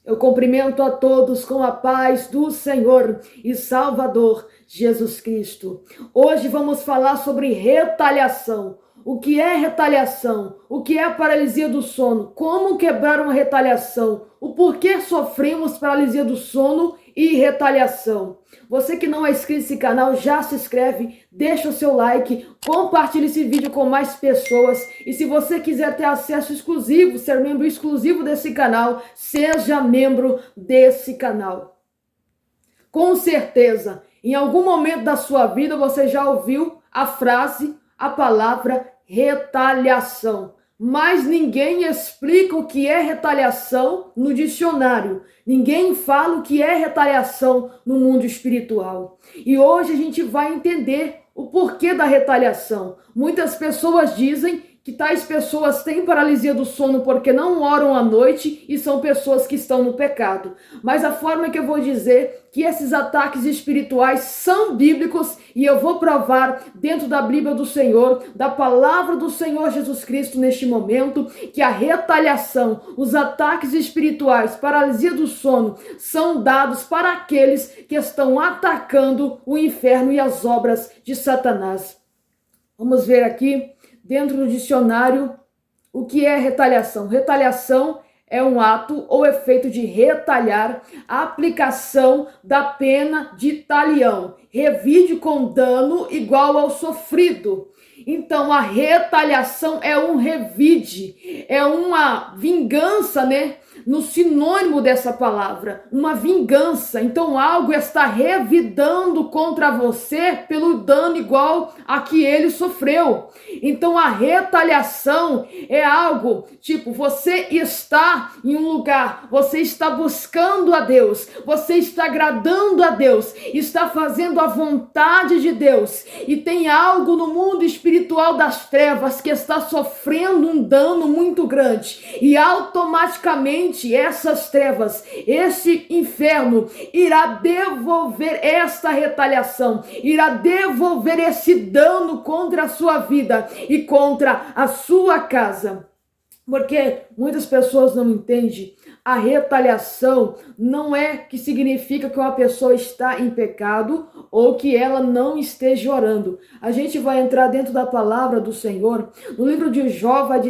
Eu cumprimento a todos com a paz do Senhor e Salvador Jesus Cristo. Hoje vamos falar sobre retaliação. O que é retaliação? O que é a paralisia do sono? Como quebrar uma retaliação? O porquê sofremos paralisia do sono e retaliação? Você que não é inscrito nesse canal, já se inscreve, deixa o seu like, compartilhe esse vídeo com mais pessoas. E se você quiser ter acesso exclusivo, ser membro exclusivo desse canal, seja membro desse canal. Com certeza, em algum momento da sua vida você já ouviu a frase, a palavra retaliação. Mas ninguém explica o que é retaliação no dicionário. Ninguém fala o que é retaliação no mundo espiritual. E hoje a gente vai entender o porquê da retaliação. Muitas pessoas dizem que tais pessoas têm paralisia do sono porque não oram à noite e são pessoas que estão no pecado. Mas a forma que eu vou dizer que esses ataques espirituais são bíblicos e eu vou provar dentro da Bíblia do Senhor, da palavra do Senhor Jesus Cristo neste momento, que a retaliação, os ataques espirituais, paralisia do sono, são dados para aqueles que estão atacando o inferno e as obras de Satanás. Vamos ver aqui dentro do dicionário o que é retaliação. Retaliação é um ato ou efeito de retalhar, a aplicação da pena de talião, revide com dano igual ao sofrido. Então a retaliação é um revide, é uma vingança, né? No sinônimo dessa palavra, uma vingança. Então algo está revidando contra você pelo dano igual a que ele sofreu. Então a retaliação é algo tipo, você está em um lugar, você está buscando a Deus, você está agradando a Deus, está fazendo a vontade de Deus e tem algo no mundo espiritual das trevas que está sofrendo um dano muito grande e automaticamente essas trevas, esse inferno irá devolver esta retaliação, irá devolver esse dano contra a sua vida e contra a sua casa. Porque muitas pessoas não entendem, a retaliação não é que significa que uma pessoa está em pecado ou que ela não esteja orando. A gente vai entrar dentro da palavra do Senhor. No livro de Jó vai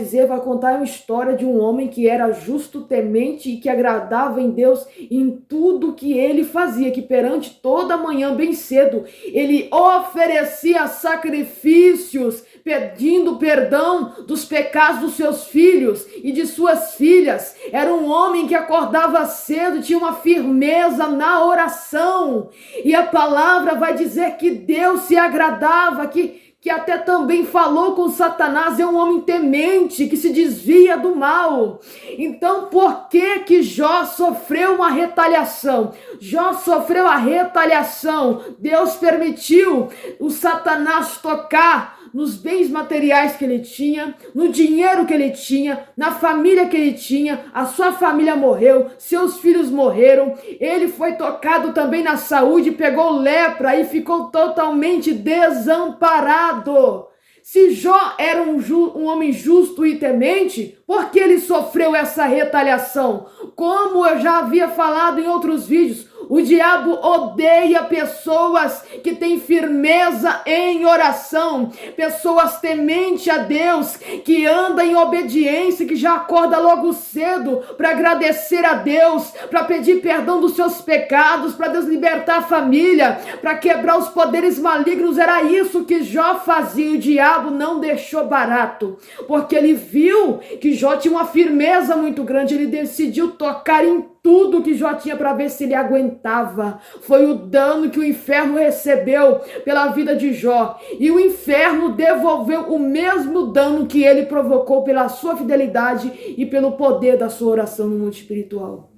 contar uma história de um homem que era justo, temente e que agradava em Deus em tudo que ele fazia, que perante toda manhã bem cedo ele oferecia sacrifícios, pedindo perdão dos pecados dos seus filhos e de suas filhas. Era um homem que acordava cedo, tinha uma firmeza na oração. E a palavra vai dizer que Deus se agradava, que até também falou com Satanás, é um homem temente, que se desvia do mal. Então, por que Jó sofreu uma retaliação? Jó sofreu a retaliação. Deus permitiu o Satanás tocar nos bens materiais que ele tinha, no dinheiro que ele tinha, na família que ele tinha. A sua família morreu, seus filhos morreram, ele foi tocado também na saúde, pegou lepra e ficou totalmente desamparado. Se Jó era um homem justo e temente, por que ele sofreu essa retaliação? Como eu já havia falado em outros vídeos, o diabo odeia pessoas que têm firmeza em oração, pessoas tementes a Deus, que andam em obediência, que já acorda logo cedo para agradecer a Deus, para pedir perdão dos seus pecados, para Deus libertar a família, para quebrar os poderes malignos. Era isso que Jó fazia. O diabo não deixou barato, porque ele viu que Jó tinha uma firmeza muito grande. Ele decidiu tocar em tudo que Jó tinha para ver se ele aguentava. Foi o dano que o inferno recebeu pela vida de Jó. E o inferno devolveu o mesmo dano que ele provocou pela sua fidelidade e pelo poder da sua oração no mundo espiritual.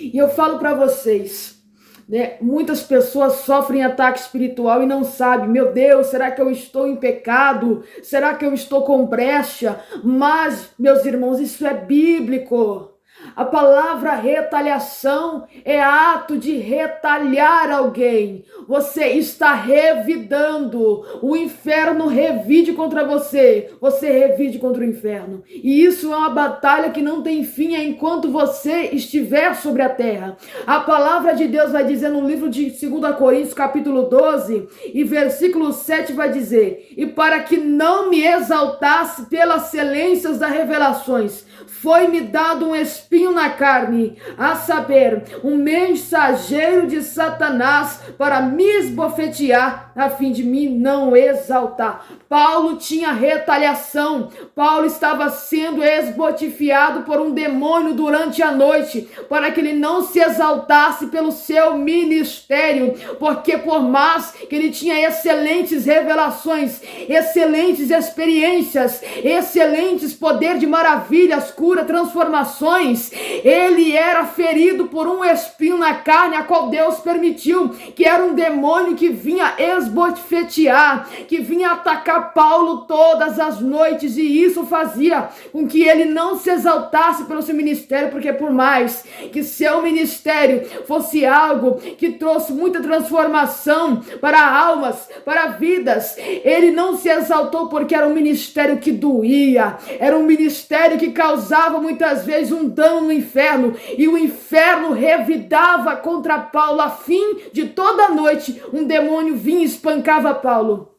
E eu falo para vocês, né, muitas pessoas sofrem ataque espiritual e não sabem. Meu Deus, será que eu estou em pecado? Será que eu estou com brecha? Mas, meus irmãos, isso é bíblico. A palavra retaliação é ato de retalhar alguém. você está revidando. O inferno revide contra você. Você revide contra o inferno. E isso é uma batalha que não tem fim enquanto você estiver sobre a terra. A palavra de Deus vai dizer no livro de 2 Coríntios, capítulo 12, e versículo 7 vai dizer: e para que não me exaltasse pelas excelências das revelações, foi-me dado um espinho na carne, a saber, um mensageiro de Satanás para me esbofetear, a fim de me não exaltar. Paulo tinha retaliação. Paulo estava sendo esbotifiado por um demônio durante a noite, para que ele não se exaltasse pelo seu ministério, porque por mais que ele tinha excelentes revelações, excelentes experiências, excelentes poder de maravilhas, cura, transformações, ele era ferido por um espinho na carne, a qual Deus permitiu, que era um demônio que vinha esbofetear, que vinha atacar Paulo todas as noites, e isso fazia com que ele não se exaltasse pelo seu ministério, porque por mais que seu ministério fosse algo que trouxe muita transformação para almas, para vidas, ele não se exaltou porque era um ministério que doía, era um ministério que causava muitas vezes um dano no inferno, e o inferno revidava contra Paulo, a fim de toda noite um demônio vinha e espancava Paulo.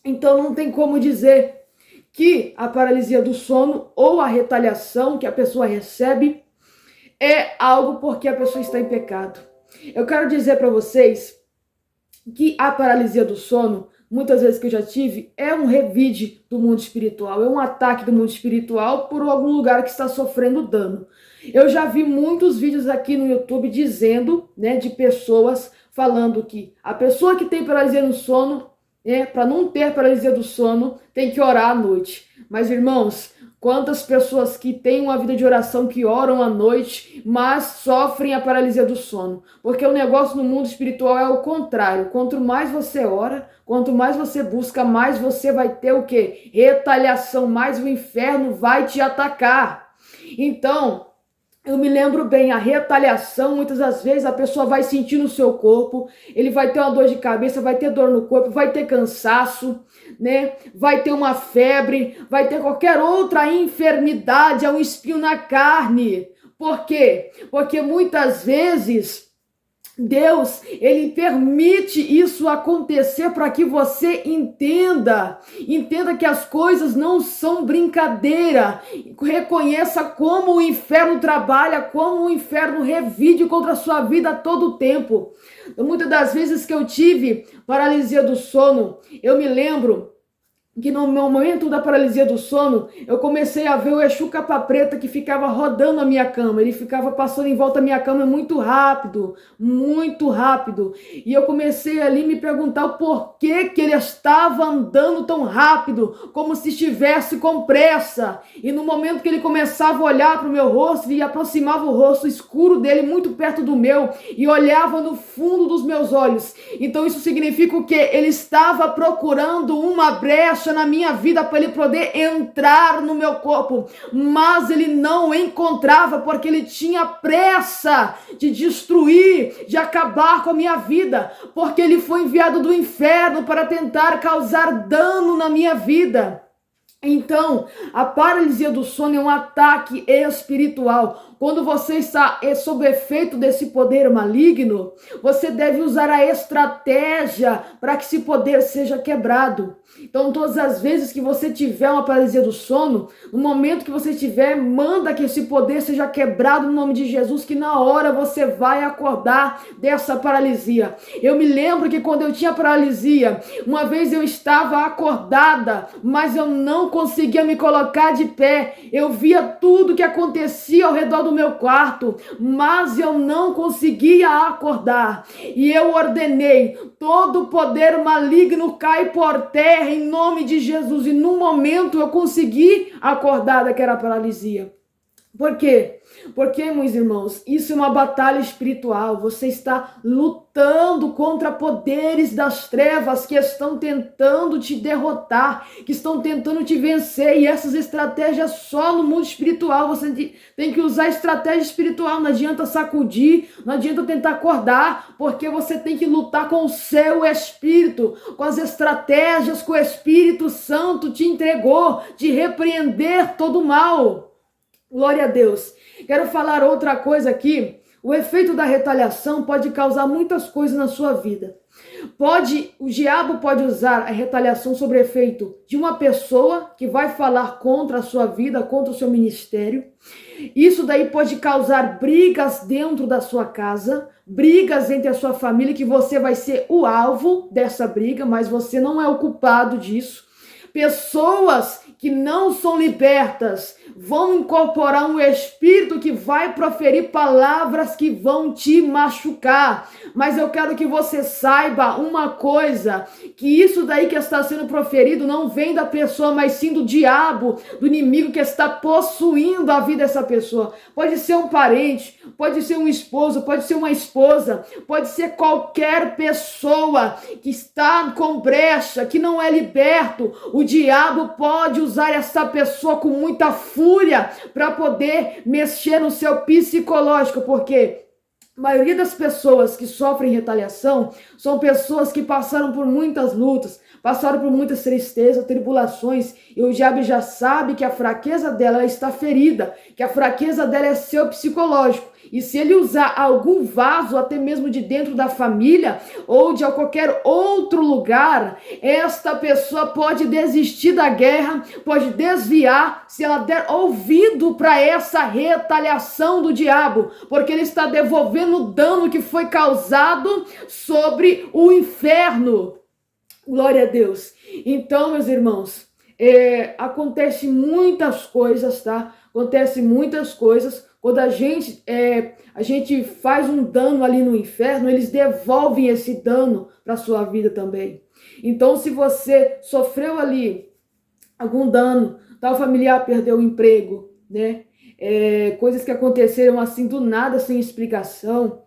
Então não tem como dizer que a paralisia do sono ou a retaliação que a pessoa recebe é algo porque a pessoa está em pecado. Eu quero dizer para vocês que a paralisia do sono, muitas vezes que eu já tive, é um revide do mundo espiritual, é um ataque do mundo espiritual por algum lugar que está sofrendo dano. Eu já vi muitos vídeos aqui no YouTube dizendo, de pessoas falando que a pessoa que tem paralisia no sono, para não ter paralisia do sono, tem que orar à noite. Mas, irmãos, quantas pessoas que têm uma vida de oração, que oram à noite, mas sofrem a paralisia do sono? Porque o negócio no mundo espiritual é o contrário. Quanto mais você ora, quanto mais você busca, mais você vai ter o quê? Retaliação, mais o inferno vai te atacar. Então, eu me lembro bem, a retaliação, muitas das vezes a pessoa vai sentir no seu corpo, ele vai ter uma dor de cabeça, vai ter dor no corpo, vai ter cansaço, vai ter uma febre, vai ter qualquer outra enfermidade, é um espinho na carne. Por quê? Porque muitas vezes Deus, ele permite isso acontecer para que você entenda que as coisas não são brincadeira, reconheça como o inferno trabalha, como o inferno revide contra a sua vida a todo tempo. Muitas das vezes que eu tive paralisia do sono, eu me lembro que no momento da paralisia do sono, eu comecei a ver o Exu Capa Preta que ficava rodando a minha cama. Ele ficava passando em volta da minha cama muito rápido, muito rápido. E eu comecei ali a me perguntar o porquê que ele estava andando tão rápido, como se estivesse com pressa. E no momento que ele começava a olhar para o meu rosto, ele aproximava o rosto escuro dele muito perto do meu e olhava no fundo dos meus olhos. Então isso significa o quê? Ele estava procurando uma brecha na minha vida para ele poder entrar no meu corpo, mas ele não encontrava porque ele tinha pressa de destruir, de acabar com a minha vida, porque ele foi enviado do inferno para tentar causar dano na minha vida. Então, a paralisia do sono é um ataque espiritual. Quando você está sob efeito desse poder maligno, você deve usar a estratégia para que esse poder seja quebrado. Então, todas as vezes que você tiver uma paralisia do sono, no momento que você tiver, manda que esse poder seja quebrado no nome de Jesus, que na hora você vai acordar dessa paralisia. Eu me lembro que quando eu tinha paralisia, uma vez eu estava acordada, mas eu não conseguia me colocar de pé. Eu via tudo que acontecia ao redor do meu quarto, mas eu não conseguia acordar. E eu ordenei: todo poder maligno cai por terra em nome de Jesus. E no momento eu consegui acordar daquela paralisia. Por quê? Porque, meus irmãos, isso é uma batalha espiritual. Você está lutando contra poderes das trevas que estão tentando te derrotar, que estão tentando te vencer. E essas estratégias só no mundo espiritual. Você tem que usar estratégia espiritual. Não adianta sacudir, não adianta tentar acordar, porque você tem que lutar com o seu espírito, com as estratégias que o Espírito Santo te entregou, de repreender todo o mal. Glória a Deus. Quero falar outra coisa aqui. O efeito da retaliação pode causar muitas coisas na sua vida. O diabo pode usar a retaliação sobre o efeito de uma pessoa que vai falar contra a sua vida, contra o seu ministério. Isso daí pode causar brigas dentro da sua casa, brigas entre a sua família, que você vai ser o alvo dessa briga, mas você não é o culpado disso. Pessoas que não são libertas vão incorporar um espírito que vai proferir palavras que vão te machucar. Mas eu quero que você saiba uma coisa, que isso daí que está sendo proferido não vem da pessoa, mas sim do diabo, do inimigo que está possuindo a vida dessa pessoa. Pode ser um parente, pode ser um esposo, pode ser uma esposa, pode ser qualquer pessoa que está com brecha, que não é liberto. O diabo pode usar essa pessoa com muita fúria para poder mexer no seu psicológico, porque a maioria das pessoas que sofrem retaliação são pessoas que passaram por muitas lutas, passaram por muitas tristezas, tribulações, e o diabo já sabe que a fraqueza dela está ferida, que a fraqueza dela é seu psicológico. E se ele usar algum vaso, até mesmo de dentro da família ou de qualquer outro lugar, esta pessoa pode desistir da guerra, pode desviar, se ela der ouvido para essa retaliação do diabo, porque ele está devolvendo o dano que foi causado sobre o inferno. Glória a Deus. Então, meus irmãos, acontece muitas coisas, tá? Acontece muitas coisas. Quando a gente faz um dano ali no inferno, eles devolvem esse dano para a sua vida também. Então, se você sofreu ali algum dano, tal familiar perdeu o emprego, né? Coisas que aconteceram assim do nada, sem explicação,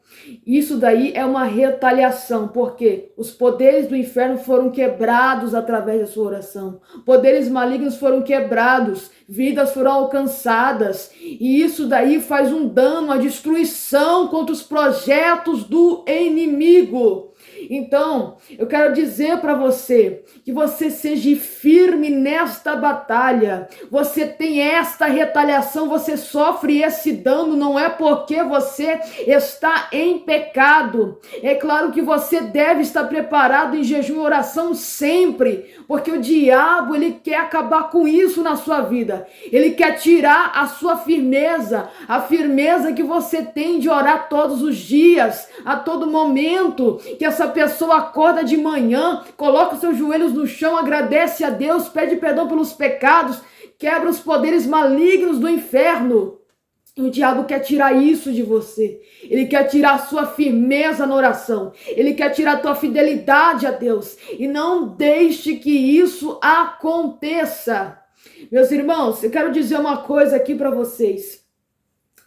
isso daí é uma retaliação, porque os poderes do inferno foram quebrados através da sua oração, poderes malignos foram quebrados, vidas foram alcançadas, e isso daí faz um dano, uma destruição contra os projetos do inimigo. Então, eu quero dizer para você que você seja firme nesta batalha. Você tem esta retaliação, você sofre esse dano, não é porque você está em pecado. É claro que você deve estar preparado em jejum e oração sempre, porque o diabo, ele quer acabar com isso na sua vida. Ele quer tirar a sua firmeza, a firmeza que você tem de orar todos os dias, a todo momento, que essa pessoa acorda de manhã, coloca os seus joelhos no chão, agradece a Deus, pede perdão pelos pecados, quebra os poderes malignos do inferno. E o diabo quer tirar isso de você. Ele quer tirar a sua firmeza na oração. Ele quer tirar a tua fidelidade a Deus. E não deixe que isso aconteça. Meus irmãos, eu quero dizer uma coisa aqui para vocês.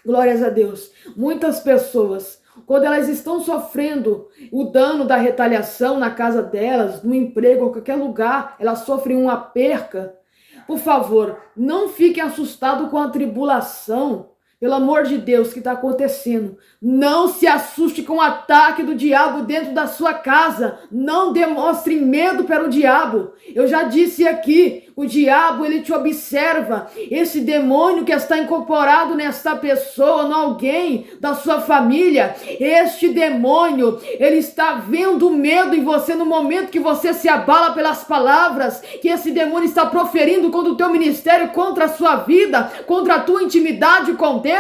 Glórias a Deus. Muitas pessoas, quando elas estão sofrendo o dano da retaliação na casa delas, no emprego ou qualquer lugar, elas sofrem uma perca. Por favor, não fiquem assustados com a tribulação. Pelo amor de Deus, que está acontecendo. Não se assuste com o ataque do diabo dentro da sua casa. Não demonstre medo para o diabo. Eu já disse aqui, o diabo, ele te observa. Esse demônio que está incorporado nesta pessoa, em alguém da sua família, este demônio, ele está vendo medo em você no momento que você se abala pelas palavras que esse demônio está proferindo contra o teu ministério, contra a sua vida, contra a tua intimidade com Deus.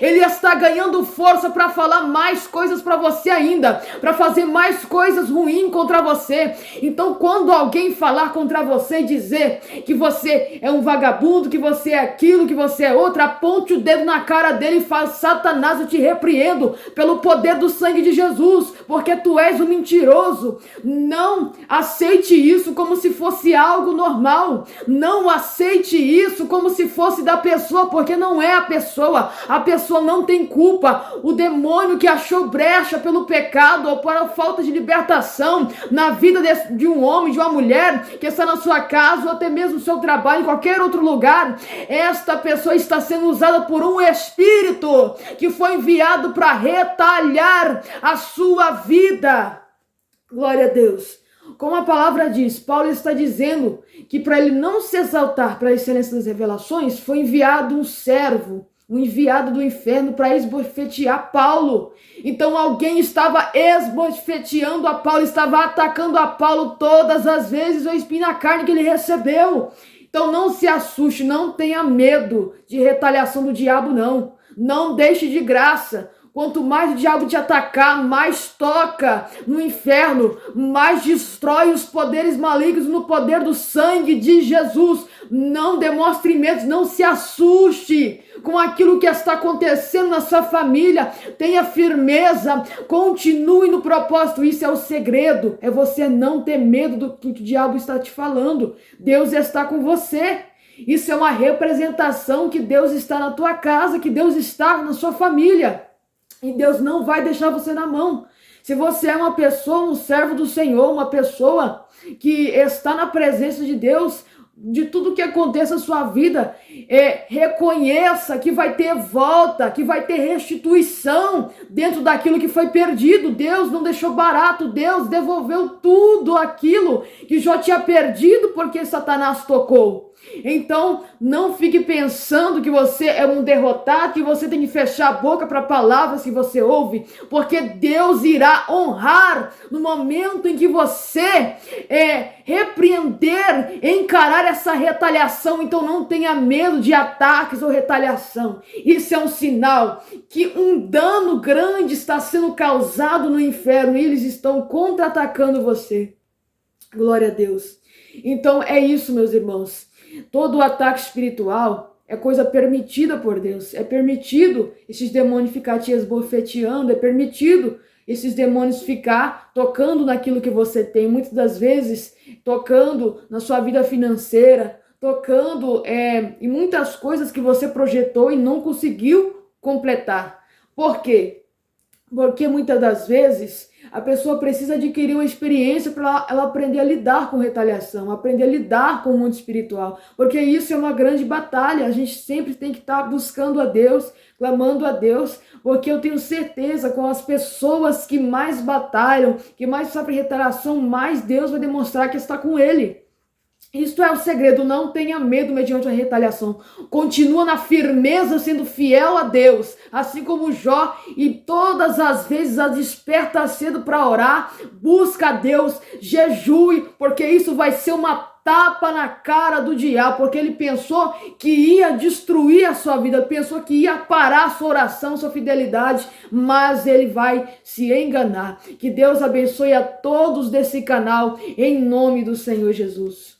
Ele está ganhando força para falar mais coisas para você ainda, para fazer mais coisas ruins contra você. Então, quando alguém falar contra você e dizer que você é um vagabundo, que você é aquilo, que você é outro, aponte o dedo na cara dele e fala: Satanás, eu te repreendo pelo poder do sangue de Jesus, porque tu és um mentiroso. Não aceite isso como se fosse algo normal. Não aceite isso como se fosse da pessoa, porque não é a pessoa. A pessoa não tem culpa. O demônio que achou brecha pelo pecado ou por falta de libertação na vida de um homem, de uma mulher que está na sua casa ou até mesmo no seu trabalho, em qualquer outro lugar, esta pessoa está sendo usada por um espírito que foi enviado para retalhar a sua vida. Glória a Deus. Como a palavra diz, Paulo está dizendo que para ele não se exaltar para a excelência das revelações, foi enviado um servo, um enviado do inferno para esbofetear Paulo. Então alguém estava esbofeteando a Paulo, estava atacando a Paulo todas as vezes o espinho na carne que ele recebeu. Então não se assuste, não tenha medo de retaliação do diabo, não. Não deixe de graça. Quanto mais o diabo te atacar, mais toca no inferno, mais destrói os poderes malignos no poder do sangue de Jesus. Não demonstre medo, não se assuste com aquilo que está acontecendo na sua família. Tenha firmeza, continue no propósito. Isso é o segredo, é você não ter medo do que o diabo está te falando. Deus está com você. Isso é uma representação que Deus está na tua casa, que Deus está na sua família. E Deus não vai deixar você na mão. Se você é uma pessoa, um servo do Senhor, uma pessoa que está na presença de Deus, de tudo que aconteça na sua vida, reconheça que vai ter volta, que vai ter restituição dentro daquilo que foi perdido. Deus não deixou barato, Deus devolveu tudo aquilo que já tinha perdido porque Satanás tocou. Então, não fique pensando que você é um derrotado, que você tem que fechar a boca para palavras que você ouve, porque Deus irá honrar no momento em que você repreender, encarar essa retaliação. Então, não tenha medo de ataques ou retaliação. Isso é um sinal que um dano grande está sendo causado no inferno e eles estão contra-atacando você. Glória a Deus. Então, é isso, meus irmãos. Todo ataque espiritual é coisa permitida por Deus. É permitido esses demônios ficar te esbofeteando, é permitido esses demônios ficar tocando naquilo que você tem, muitas das vezes tocando na sua vida financeira, tocando em muitas coisas que você projetou e não conseguiu completar. Por quê? Porque muitas das vezes a pessoa precisa adquirir uma experiência para ela aprender a lidar com retaliação, aprender a lidar com o mundo espiritual. Porque isso é uma grande batalha. A gente sempre tem que estar buscando a Deus, clamando a Deus, porque eu tenho certeza com as pessoas que mais batalham, que mais sofrem retaliação, mais Deus vai demonstrar que está com ele. Isto é o segredo, não tenha medo mediante a retaliação. Continua na firmeza, sendo fiel a Deus, assim como Jó, e todas as vezes a desperta cedo para orar, busca a Deus, jejue, porque isso vai ser uma tapa na cara do diabo, porque ele pensou que ia destruir a sua vida, pensou que ia parar a sua oração, sua fidelidade, mas ele vai se enganar. Que Deus abençoe a todos desse canal, em nome do Senhor Jesus.